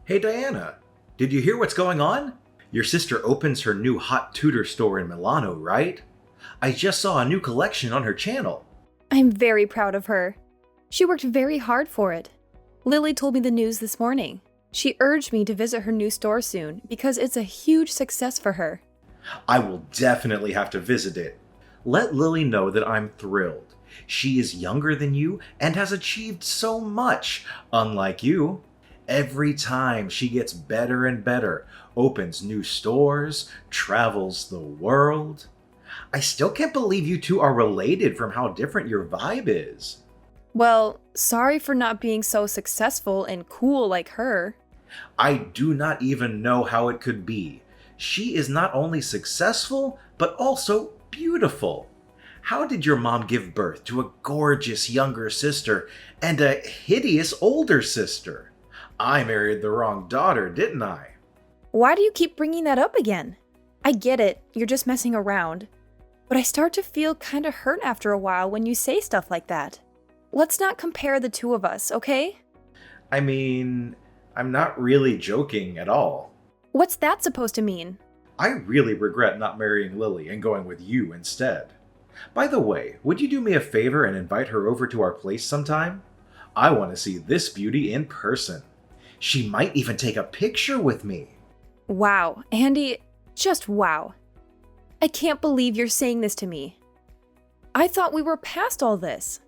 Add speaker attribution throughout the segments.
Speaker 1: Hey Diana, did you hear what's going on? Your sister opens her new hot tutor store in Milano, right? I just saw a new collection on her channel.
Speaker 2: I'm very proud of her. She worked very hard for it. Lily told me the news this morning. She urged me to visit her new store soon because it's a huge success for her.
Speaker 1: I will definitely have to visit it. Let Lily know that I'm thrilled. She is younger than you and has achieved so much, unlike you. Every time she gets better and better, opens new stores, travels the world. I still can't believe you two are related from how different your vibe is.
Speaker 2: Well, sorry for not being so successful and cool like her.
Speaker 1: I do not even know how it could be. She is not only successful, but also beautiful. How did your mom give birth to a gorgeous younger sister and a hideous older sister? I married the wrong daughter, didn't I?
Speaker 2: Why do you keep bringing that up again? I get it, you're just messing around. But I start to feel kinda hurt after a while when you say stuff like that. Let's not compare the two of us, okay?
Speaker 1: I mean, I'm not really joking at all.
Speaker 2: What's that supposed to mean?
Speaker 1: I really regret not marrying Lily and going with you instead. By the way, would you do me a favor and invite her over to our place sometime? I want to see this beauty in person. She might even take a picture with me.
Speaker 2: Wow, Andy, just wow. I can't believe you're saying this to me. I thought we were past all this.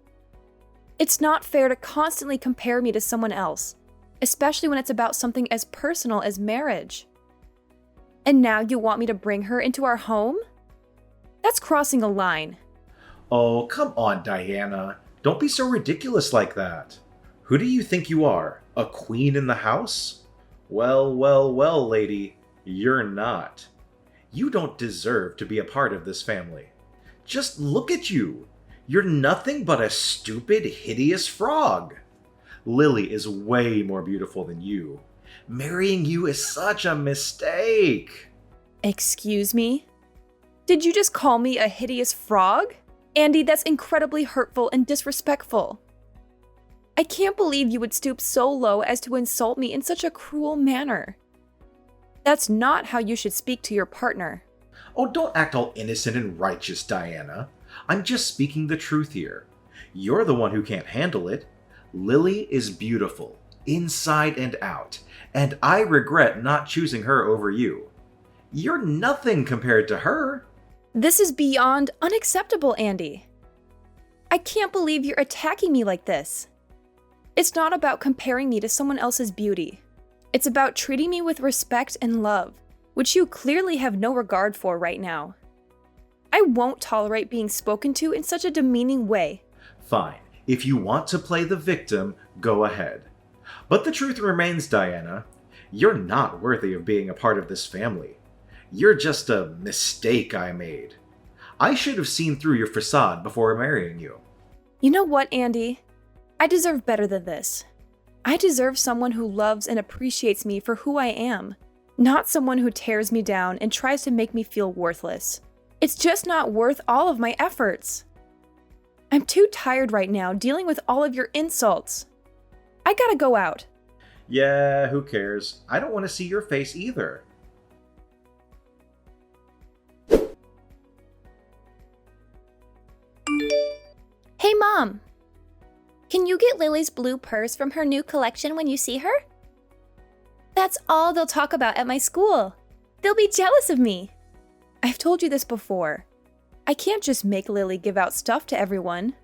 Speaker 2: It's not fair to constantly compare me to someone else, especially when it's about something as personal as marriage. And now you want me to bring her into our home? That's crossing a line.
Speaker 1: Oh, come on, Diana. Don't be so ridiculous like that. Who do you think you are? A queen in the house? Well, well, well, lady, you're not. You don't deserve to be a part of this family. Just look at you. You're nothing but a stupid, hideous frog. Lily is way more beautiful than you. Marrying you is such a mistake.
Speaker 2: Excuse me? Did you just call me a hideous frog? Andy, that's incredibly hurtful and disrespectful. I can't believe you would stoop so low as to insult me in such a cruel manner. That's not how you should speak to your partner.
Speaker 1: Oh, don't act all innocent and righteous, Diana. I'm just speaking the truth here. You're the one who can't handle it. Lily is beautiful, inside and out, and I regret not choosing her over you. You're nothing compared to her.
Speaker 2: This is beyond unacceptable, Andy. I can't believe you're attacking me like this. It's not about comparing me to someone else's beauty. It's about treating me with respect and love, which you clearly have no regard for right now. I won't tolerate being spoken to in such a demeaning way.
Speaker 1: Fine. If you want to play the victim, go ahead. But the truth remains, Diana, you're not worthy of being a part of this family. You're just a mistake I made. I should have seen through your facade before marrying you.
Speaker 2: You know what, Andy? I deserve better than this. I deserve someone who loves and appreciates me for who I am, not someone who tears me down and tries to make me feel worthless. It's just not worth all of my efforts. I'm too tired right now dealing with all of your insults. I gotta go out.
Speaker 1: Yeah, who cares? I don't want to see your face either.
Speaker 3: Hey, Mom! Can you get Lily's blue purse from her new collection when you see her? That's all they'll talk about at my school. They'll be jealous of me.
Speaker 2: I've told you this before. I can't just make Lily give out stuff to everyone.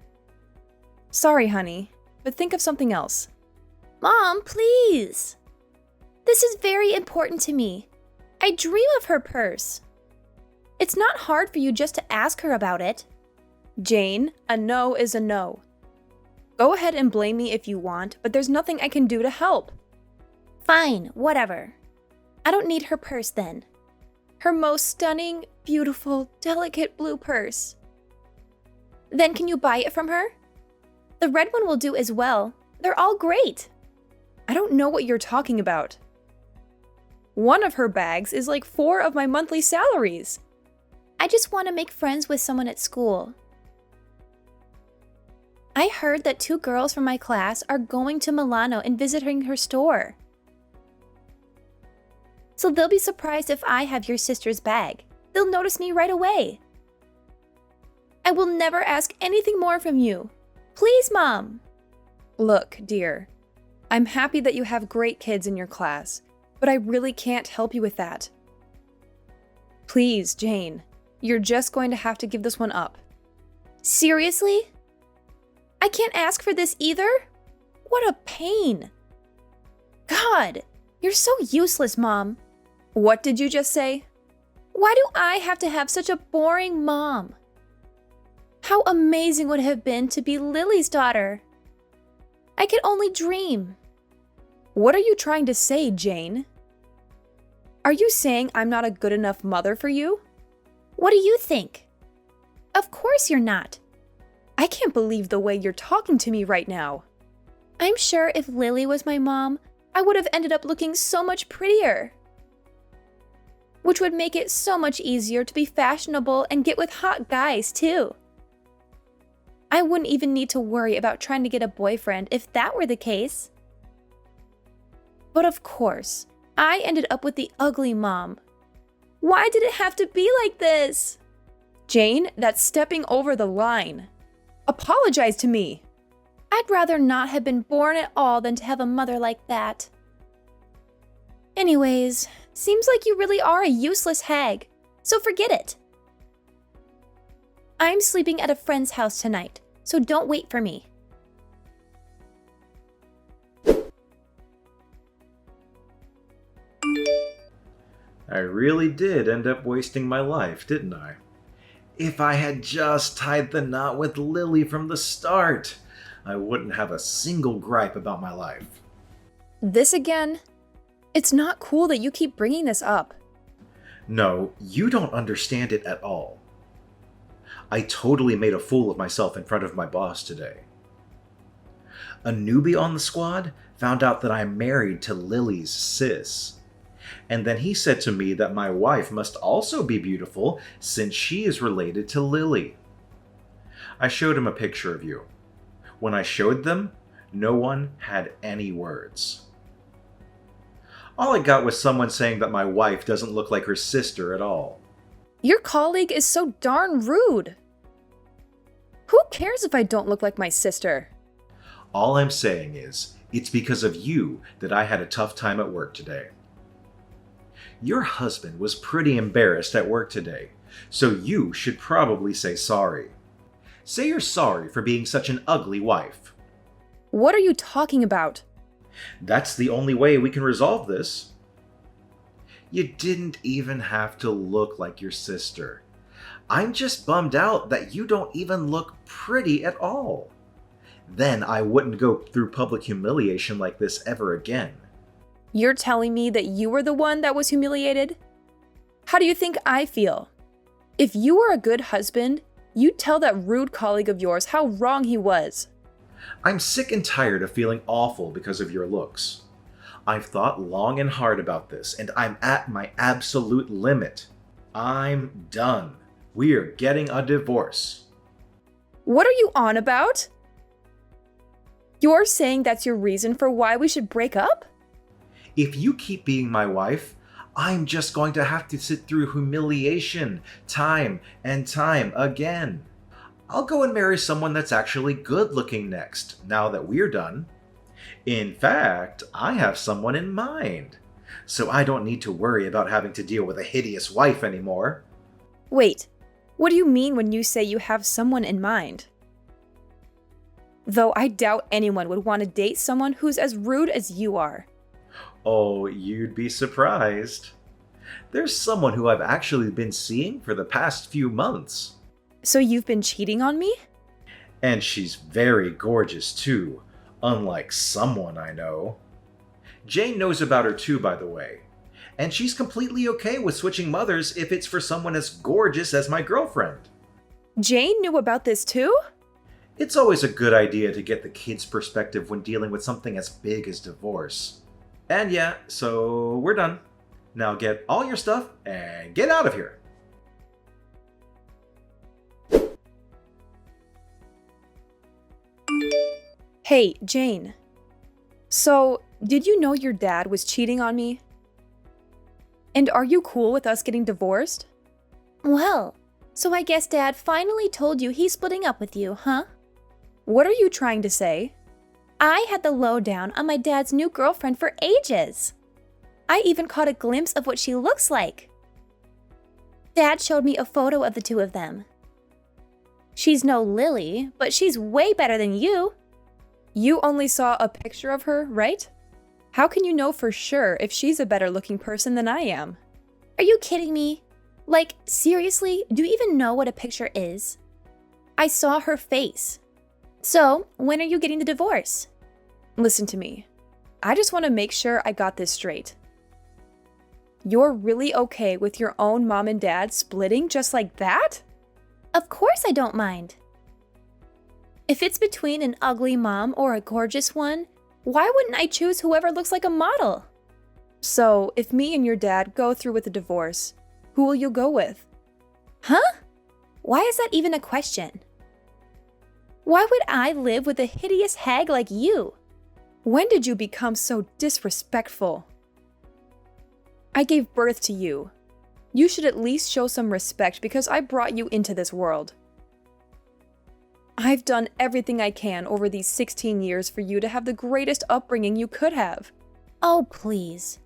Speaker 2: Sorry, honey, but think of something else.
Speaker 3: Mom, please! This is very important to me. I dream of her purse. It's not hard for you just to ask her about it.
Speaker 2: Jane, a no is a no. Go ahead and blame me if you want, but there's nothing I can do to help.
Speaker 3: Fine, whatever. I don't need her purse then.
Speaker 2: Her most stunning, beautiful, delicate blue purse.
Speaker 3: Then can you buy it from her? The red one will do as well. They're all great.
Speaker 2: I don't know what you're talking about. One of her bags is like 4 of my monthly salaries.
Speaker 3: I just want to make friends with someone at school. I heard that 2 girls from my class are going to Milano and visiting her store. So they'll be surprised if I have your sister's bag. They'll notice me right away. I will never ask anything more from you. Please, Mom.
Speaker 2: Look, dear, I'm happy that you have great kids in your class, but I really can't help you with that. Please, Jane, you're just going to have to give this one up.
Speaker 3: Seriously? I can't ask for this either? What a pain. God, you're so useless, Mom.
Speaker 2: What did you just say?
Speaker 3: Why do I have to have such a boring mom? How amazing would it have been to be Lily's daughter? I could only dream.
Speaker 2: What are you trying to say, Jane? Are you saying I'm not a good enough mother for you?
Speaker 3: What do you think? Of course you're not.
Speaker 2: I can't believe the way you're talking to me right now.
Speaker 3: I'm sure if Lily was my mom, I would have ended up looking so much prettier. Which would make it so much easier to be fashionable and get with hot guys, too. I wouldn't even need to worry about trying to get a boyfriend if that were the case. But of course, I ended up with the ugly mom. Why did it have to be like this?
Speaker 2: Jane, that's stepping over the line. Apologize to me.
Speaker 3: I'd rather not have been born at all than to have a mother like that. Anyways, seems like you really are a useless hag, so forget it. I'm sleeping at a friend's house tonight, so don't wait for me.
Speaker 1: I really did end up wasting my life, didn't I? If I had just tied the knot with Lily from the start, I wouldn't have a single gripe about my life.
Speaker 2: This again? It's not cool that you keep bringing this up.
Speaker 1: No, you don't understand it at all. I totally made a fool of myself in front of my boss today. A newbie on the squad found out that I'm married to Lily's sis. And then he said to me that my wife must also be beautiful since she is related to Lily. I showed him a picture of you. When I showed them, no one had any words. All I got was someone saying that my wife doesn't look like her sister at all.
Speaker 2: Your colleague is so darn rude. Who cares if I don't look like my sister?
Speaker 1: All I'm saying is, it's because of you that I had a tough time at work today. Your husband was pretty embarrassed at work today, so you should probably say sorry. Say you're sorry for being such an ugly wife.
Speaker 2: What are you talking about?
Speaker 1: That's the only way we can resolve this. You didn't even have to look like your sister. I'm just bummed out that you don't even look pretty at all. Then I wouldn't go through public humiliation like this ever again.
Speaker 2: You're telling me that you were the one that was humiliated? How do you think I feel? If you were a good husband, you'd tell that rude colleague of yours how wrong he was.
Speaker 1: I'm sick and tired of feeling awful because of your looks. I've thought long and hard about this, and I'm at my absolute limit. I'm done. We're getting a divorce.
Speaker 2: What are you on about? You're saying that's your reason for why we should break up?
Speaker 1: If you keep being my wife, I'm just going to have to sit through humiliation time and time again. I'll go and marry someone that's actually good looking next, now that we're done. In fact, I have someone in mind, so I don't need to worry about having to deal with a hideous wife anymore.
Speaker 2: Wait, what do you mean when you say you have someone in mind? Though I doubt anyone would want to date someone who's as rude as you are.
Speaker 1: Oh, you'd be surprised. There's someone who I've actually been seeing for the past few months.
Speaker 2: So you've been cheating on me?
Speaker 1: And she's very gorgeous too, unlike someone I know. Jane knows about her too, by the way. And she's completely okay with switching mothers if it's for someone as gorgeous as my girlfriend.
Speaker 2: Jane knew about this too?
Speaker 1: It's always a good idea to get the kid's perspective when dealing with something as big as divorce. And yeah, so we're done. Now get all your stuff and get out of here.
Speaker 2: Hey, Jane. So, did you know your dad was cheating on me? And are you cool with us getting divorced?
Speaker 3: Well, so I guess Dad finally told you he's splitting up with you, huh?
Speaker 2: What are you trying to say?
Speaker 3: I had the lowdown on my dad's new girlfriend for ages. I even caught a glimpse of what she looks like. Dad showed me a photo of the two of them. She's no Lily, but she's way better than you.
Speaker 2: You only saw a picture of her, right? How can you know for sure if she's a better looking person than I am?
Speaker 3: Are you kidding me? Like, seriously, do you even know what a picture is? I saw her face. So, when are you getting the divorce?
Speaker 2: Listen to me. I just want to make sure I got this straight. You're really okay with your own mom and dad splitting just like that?
Speaker 3: Of course I don't mind. If it's between an ugly mom or a gorgeous one, why wouldn't I choose whoever looks like a model?
Speaker 2: So, if me and your dad go through with the divorce, who will you go with?
Speaker 3: Huh? Why is that even a question? Why would I live with a hideous hag like you?
Speaker 2: When did you become so disrespectful? I gave birth to you. You should at least show some respect because I brought you into this world. I've done everything I can over these 16 years for you to have the greatest upbringing you could have.
Speaker 3: Oh, please.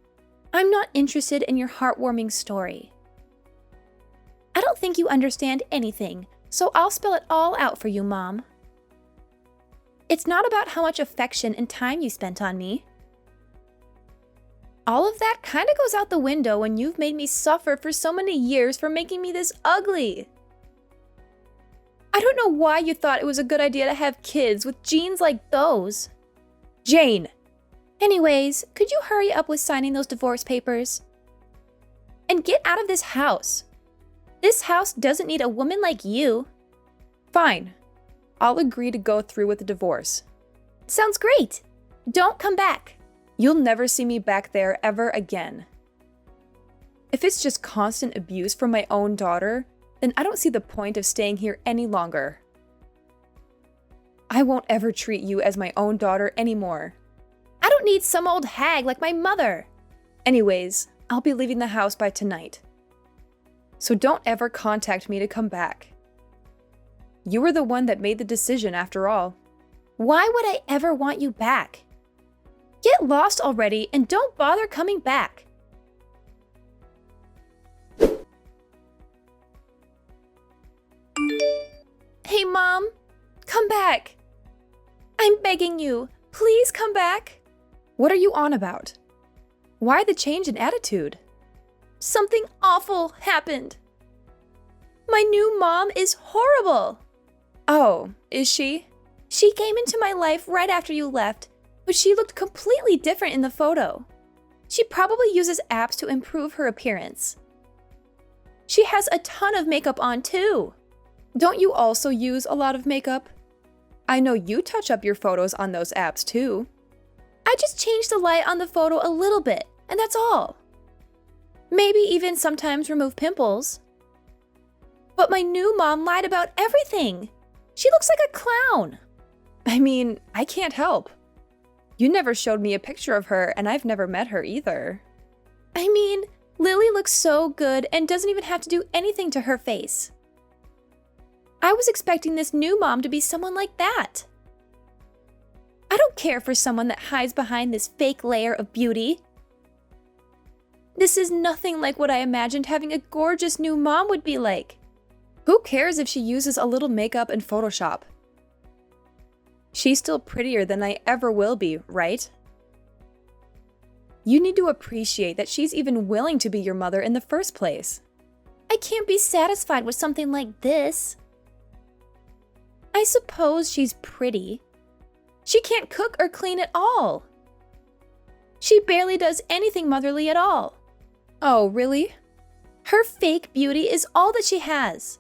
Speaker 3: I'm not interested in your heartwarming story. I don't think you understand anything, so I'll spell it all out for you, Mom. It's not about how much affection and time you spent on me. All of that kind of goes out the window when you've made me suffer for so many years for making me this ugly. I don't know why you thought it was a good idea to have kids with genes like those.
Speaker 2: Jane!
Speaker 3: Anyways, could you hurry up with signing those divorce papers? And get out of this house. This house doesn't need a woman like you.
Speaker 2: Fine. I'll agree to go through with the divorce.
Speaker 3: Sounds great. Don't come back.
Speaker 2: You'll never see me back there ever again. If it's just constant abuse from my own daughter, then I don't see the point of staying here any longer. I won't ever treat you as my own daughter anymore.
Speaker 3: I don't need some old hag like my mother.
Speaker 2: Anyways, I'll be leaving the house by tonight. So don't ever contact me to come back. You were the one that made the decision after all.
Speaker 3: Why would I ever want you back? Get lost already and don't bother coming back. Hey, Mom, come back. I'm begging you, please come back.
Speaker 2: What are you on about? Why the change in attitude?
Speaker 3: Something awful happened. My new mom is horrible.
Speaker 2: Oh, is she?
Speaker 3: She came into my life right after you left, but she looked completely different in the photo. She probably uses apps to improve her appearance. She has a ton of makeup on too.
Speaker 2: Don't you also use a lot of makeup? I know you touch up your photos on those apps too.
Speaker 3: I just changed the light on the photo a little bit, and that's all. Maybe even sometimes remove pimples. But my new mom lied about everything. She looks like a clown.
Speaker 2: I mean, I can't help. You never showed me a picture of her, and I've never met her either.
Speaker 3: I mean, Lily looks so good and doesn't even have to do anything to her face. I was expecting this new mom to be someone like that. I don't care for someone that hides behind this fake layer of beauty. This is nothing like what I imagined having a gorgeous new mom would be like.
Speaker 2: Who cares if she uses a little makeup and Photoshop? She's still prettier than I ever will be, right? You need to appreciate that she's even willing to be your mother in the first place.
Speaker 3: I can't be satisfied with something like this. I suppose she's pretty. She can't cook or clean at all. She barely does anything motherly at all.
Speaker 2: Oh, really?
Speaker 3: Her fake beauty is all that she has.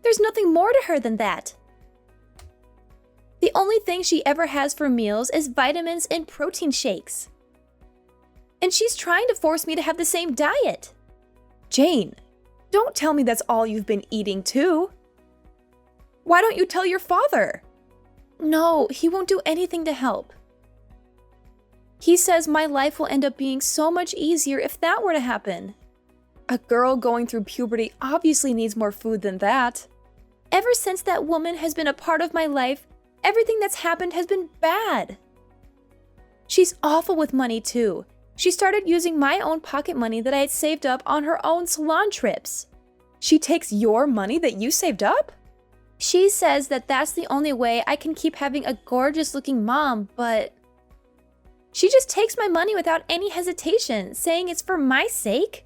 Speaker 3: There's nothing more to her than that. The only thing she ever has for meals is vitamins and protein shakes. And she's trying to force me to have the same diet.
Speaker 2: Jane, don't tell me that's all you've been eating too. Why don't you tell your father?
Speaker 3: No, he won't do anything to help. He says my life will end up being so much easier if that were to happen.
Speaker 2: A girl going through puberty obviously needs more food than that.
Speaker 3: Ever since that woman has been a part of my life, everything that's happened has been bad. She's awful with money too. She started using my own pocket money that I had saved up on her own salon trips.
Speaker 2: She takes your money that you saved up?
Speaker 3: She says that that's the only way I can keep having a gorgeous-looking mom, but she just takes my money without any hesitation, saying it's for my sake.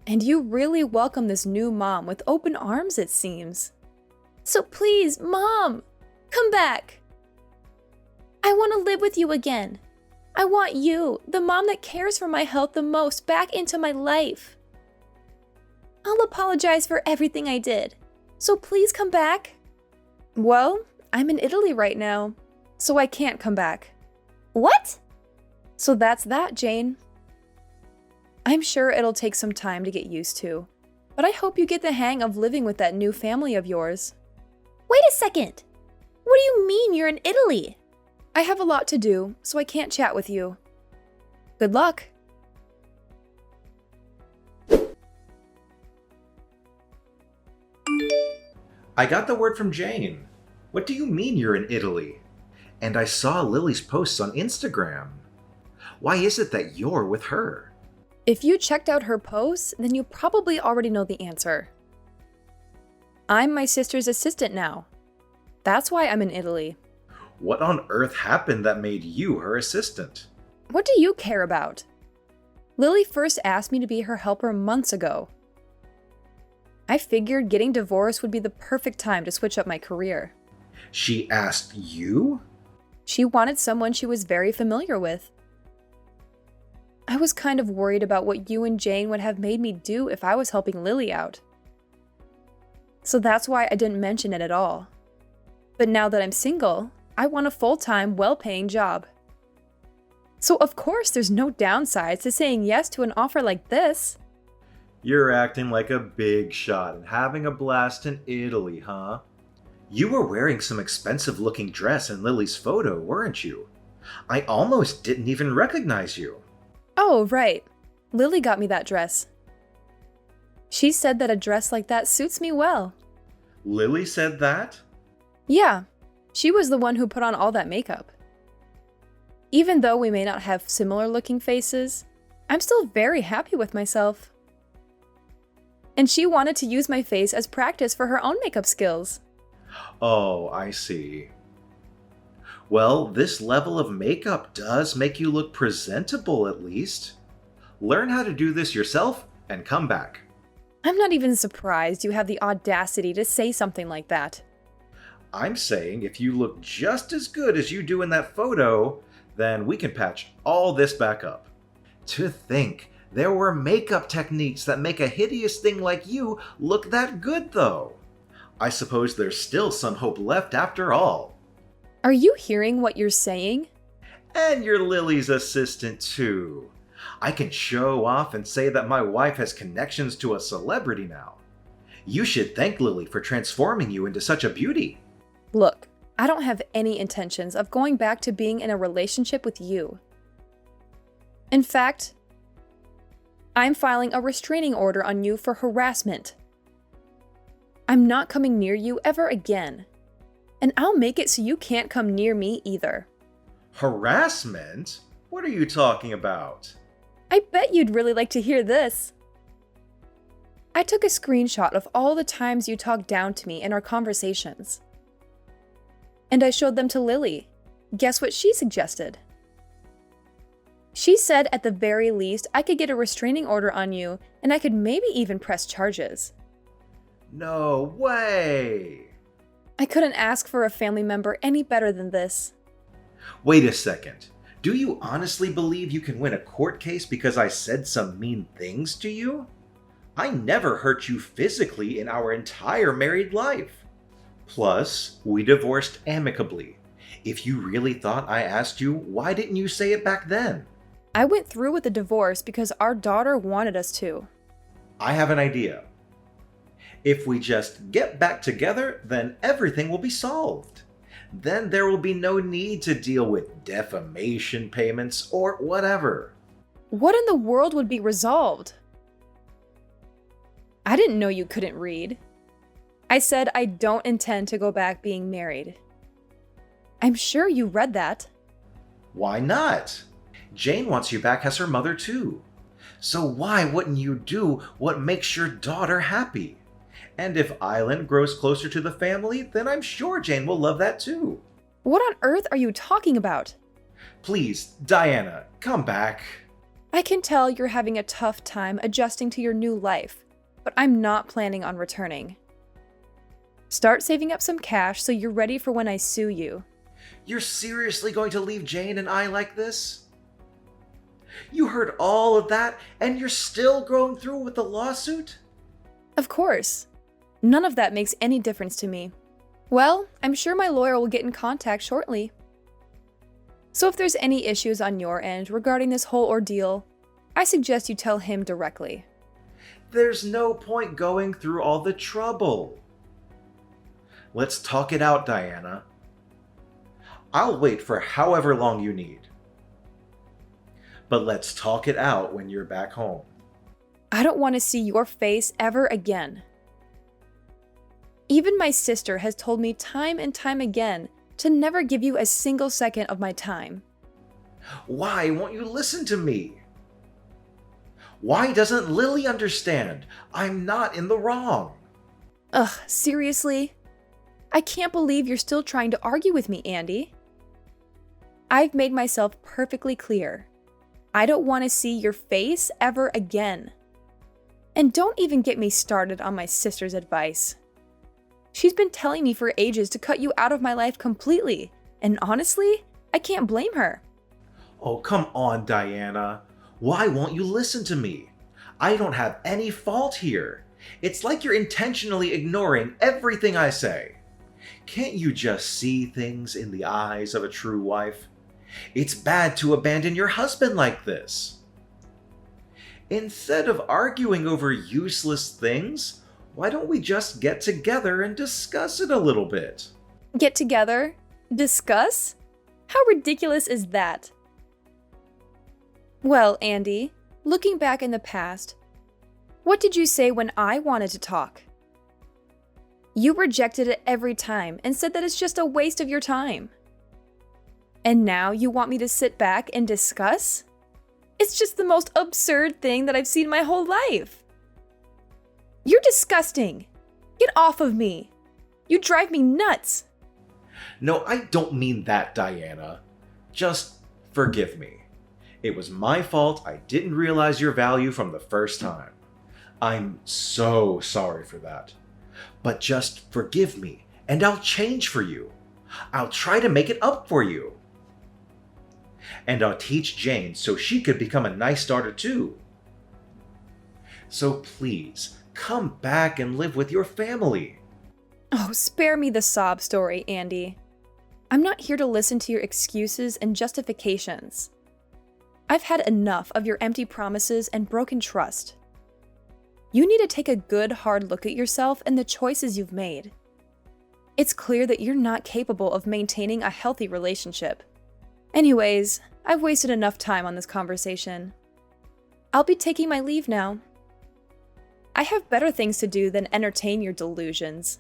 Speaker 2: And you really welcome this new mom with open arms, it seems.
Speaker 3: So please, Mom, come back. I want to live with you again. I want you, the mom that cares for my health the most, back into my life. I'll apologize for everything I did. So please come back.
Speaker 2: Well, I'm in Italy right now, so I can't come back.
Speaker 3: What?
Speaker 2: So that's that, Jane. I'm sure it'll take some time to get used to, but I hope you get the hang of living with that new family of yours.
Speaker 3: Wait a second. What do you mean you're in Italy?
Speaker 2: I have a lot to do, so I can't chat with you. Good luck.
Speaker 1: I got the word from Jane. What do you mean you're in Italy? And I saw Lily's posts on Instagram. Why is it that you're with her?
Speaker 2: If you checked out her posts, then you probably already know the answer. I'm my sister's assistant now. That's why I'm in Italy.
Speaker 1: What on earth happened that made you her assistant?
Speaker 2: What do you care about? Lily first asked me to be her helper months ago. I figured getting divorced would be the perfect time to switch up my career.
Speaker 1: She asked you?
Speaker 2: She wanted someone she was very familiar with. I was kind of worried about what you and Jane would have made me do if I was helping Lily out. So that's why I didn't mention it at all. But now that I'm single, I want a full-time, well-paying job. So of course there's no downsides to saying yes to an offer like this.
Speaker 1: You're acting like a big shot and having a blast in Italy, huh? You were wearing some expensive-looking dress in Lily's photo, weren't you? I almost didn't even recognize you.
Speaker 2: Oh, right. Lily got me that dress. She said that a dress like that suits me well.
Speaker 1: Lily said that?
Speaker 2: Yeah, she was the one who put on all that makeup. Even though we may not have similar looking faces, I'm still very happy with myself. And she wanted to use my face as practice for her own makeup skills.
Speaker 1: Oh, I see. Well, this level of makeup does make you look presentable at least. Learn how to do this yourself and come back.
Speaker 2: I'm not even surprised you have the audacity to say something like that.
Speaker 1: I'm saying if you look just as good as you do in that photo, then we can patch all this back up. To think, there were makeup techniques that make a hideous thing like you look that good though. I suppose there's still some hope left after all.
Speaker 2: Are you hearing what you're saying?
Speaker 1: And you're Lily's assistant too. I can show off and say that my wife has connections to a celebrity now. You should thank Lily for transforming you into such a beauty.
Speaker 2: Look, I don't have any intentions of going back to being in a relationship with you. In fact, I'm filing a restraining order on you for harassment. I'm not coming near you ever again. And I'll make it so you can't come near me either.
Speaker 1: Harassment? What are you talking about?
Speaker 2: I bet you'd really like to hear this. I took a screenshot of all the times you talked down to me in our conversations. And I showed them to Lily. Guess what she suggested? She said at the very least I could get a restraining order on you and I could maybe even press charges.
Speaker 1: No way!
Speaker 2: I couldn't ask for a family member any better than this.
Speaker 1: Wait a second. Do you honestly believe you can win a court case because I said some mean things to you? I never hurt you physically in our entire married life. Plus, we divorced amicably. If you really thought I asked you, why didn't you say it back then?
Speaker 2: I went through with the divorce because our daughter wanted us to.
Speaker 1: I have an idea. If we just get back together, then everything will be solved. Then there will be no need to deal with defamation payments or whatever.
Speaker 2: What in the world would be resolved? I didn't know you couldn't read. I said I don't intend to go back being married. I'm sure you read that.
Speaker 1: Why not? Jane wants you back as her mother too. So why wouldn't you do what makes your daughter happy? And if Island grows closer to the family, then I'm sure Jane will love that too.
Speaker 2: What on earth are you talking about?
Speaker 1: Please, Diana, come back.
Speaker 2: I can tell you're having a tough time adjusting to your new life, but I'm not planning on returning. Start saving up some cash so you're ready for when I sue you.
Speaker 1: You're seriously going to leave Jane and I like this? You heard all of that, and you're still going through with the lawsuit?
Speaker 2: Of course. None of that makes any difference to me. Well, I'm sure my lawyer will get in contact shortly. So if there's any issues on your end regarding this whole ordeal, I suggest you tell him directly.
Speaker 1: There's no point going through all the trouble. Let's talk it out, Diana. I'll wait for however long you need. But let's talk it out when you're back home.
Speaker 2: I don't want to see your face ever again. Even my sister has told me time and time again to never give you a single second of my time.
Speaker 1: Why won't you listen to me? Why doesn't Lily understand? I'm not in the wrong.
Speaker 2: Ugh, seriously? I can't believe you're still trying to argue with me, Andy. I've made myself perfectly clear. I don't want to see your face ever again. And don't even get me started on my sister's advice. She's been telling me for ages to cut you out of my life completely, and honestly, I can't blame her.
Speaker 1: Oh, come on, Diana. Why won't you listen to me? I don't have any fault here. It's like you're intentionally ignoring everything I say. Can't you just see things in the eyes of a true wife? It's bad to abandon your husband like this. Instead of arguing over useless things, why don't we just get together and discuss it a little bit?
Speaker 2: Get together? Discuss? How ridiculous is that? Well, Andy, looking back in the past, what did you say when I wanted to talk? You rejected it every time and said that it's just a waste of your time. And now you want me to sit back and discuss? It's just the most absurd thing that I've seen my whole life. You're disgusting. Get off of me. You drive me nuts.
Speaker 1: No, I don't mean that, Diana. Just forgive me. It was my fault. I didn't realize your value from the first time. I'm so sorry for that. But just forgive me, and I'll change for you. I'll try to make it up for you. And I'll teach Jane so she could become a nice daughter too. So please, come back and live with your family.
Speaker 2: Oh, spare me the sob story, Andy. I'm not here to listen to your excuses and justifications. I've had enough of your empty promises and broken trust. You need to take a good, hard look at yourself and the choices you've made. It's clear that you're not capable of maintaining a healthy relationship. Anyways, I've wasted enough time on this conversation. I'll be taking my leave now. I have better things to do than entertain your delusions.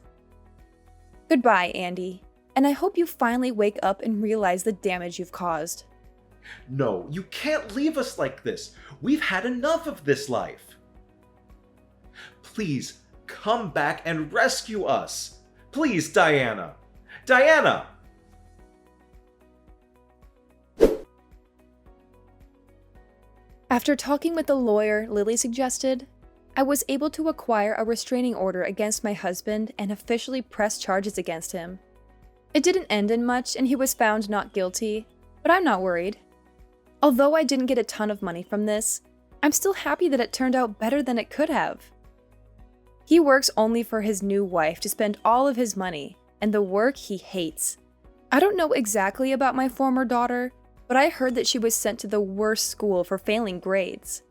Speaker 2: Goodbye, Andy, and I hope you finally wake up and realize the damage you've caused.
Speaker 1: No, you can't leave us like this. We've had enough of this life. Please, come back and rescue us. Please, Diana. Diana!
Speaker 2: After talking with the lawyer Lily suggested, I was able to acquire a restraining order against my husband and officially press charges against him. It didn't end in much and he was found not guilty, but I'm not worried. Although I didn't get a ton of money from this, I'm still happy that it turned out better than it could have. He works only for his new wife to spend all of his money, and the work he hates. I don't know exactly about my former daughter, but I heard that she was sent to the worst school for failing grades.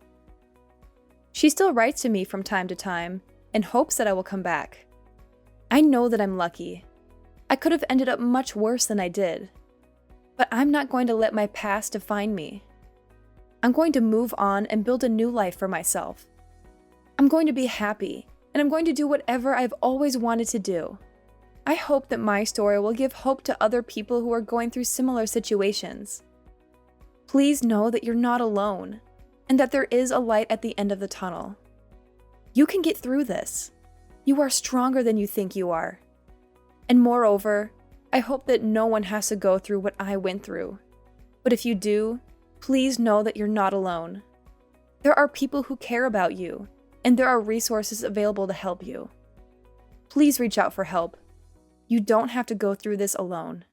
Speaker 2: She still writes to me from time to time and hopes that I will come back. I know that I'm lucky. I could have ended up much worse than I did. But I'm not going to let my past define me. I'm going to move on and build a new life for myself. I'm going to be happy and I'm going to do whatever I've always wanted to do. I hope that my story will give hope to other people who are going through similar situations. Please know that you're not alone, and that there is a light at the end of the tunnel. You can get through this. You are stronger than you think you are. And moreover, I hope that no one has to go through what I went through. But if you do, please know that you're not alone. There are people who care about you, and there are resources available to help you. Please reach out for help. You don't have to go through this alone.